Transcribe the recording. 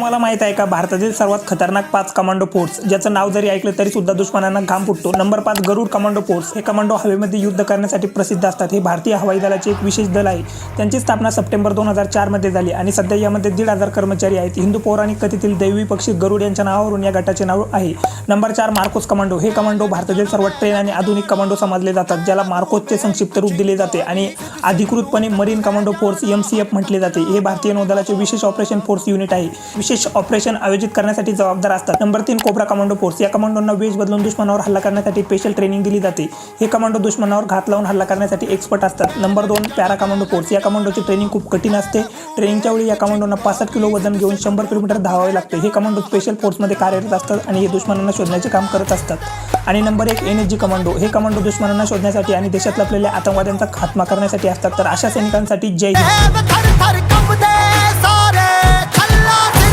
तुम्हाला माहित आहे का भारतातील सर्वात खतरनाक 5 कमांडो फोर्स ज्याचं नाव जरी ऐकलं तरी सुद्धा दुश्मनांना घाम फुटतो। नंबर 5 गरुड कमांडो फोर्स। हे कमांडो हवेमध्ये युद्ध करण्यासाठी प्रसिद्ध असतात। हे भारतीय हवाई दलाचे एक विशेष दल आहे। त्यांची स्थापना सप्टेंबर 2004 मध्ये झाली आणि सध्या यामध्ये 1,500 कर्मचारी आहेत। हिंदू पौराणिक कथेतील दैवी पक्षी गरुड यांच्या नावावरून या गटाचे नाव आहे। Number 4 Marcos commando. हे कमांडो भारतातील सर्वात ट्रेन आणि आधुनिक कमांडो समजले जातात, ज्याला मार्कोसचे संक्षिप्त रूप दिले जाते आणि अधिकृतपणे मरीन कमांडो फोर्स MCF म्हटले जाते। हे भारतीय नौदलाचे विशेष ऑपरेशन फोर्स युनिट आहे। विशेष ऑपरेशन आयोजित करण्यासाठी जबाबदार असतात। Number 3 cobra commando force. या कमांडोंना वेश बदलून दुश्मनावर हल्ला करण्यासाठी स्पेशल ट्रेनिंग दिली जाते। हे कमांडो दुश्मनावर घात लावून हल्ला करण्यासाठी एक्सपर्ट असतात। Number 2 para commando force. या कमांडोची ट्रेनिंग खूप कठीण असते। ट्रेनिंगच्या वेळी या कमांडोंना 65 किलो वजन घेऊन 100 किलोमीटर धावावे लागते। हे कमांडो स्पेशल फोर्समध्ये कार्यरत असतात आणि हे दुश्मनांना शोधण्याचे काम करत असतात। आणि नंबर 1 NSG कमांडो। हे कमांडो दुश्मनांना शोधण्यासाठी आणि देशात लपलेल्या आतंकवाद्यांचा खात्मा करण्यासाठी असतात। तर अशा सैनिकांसाठी जय हिंद।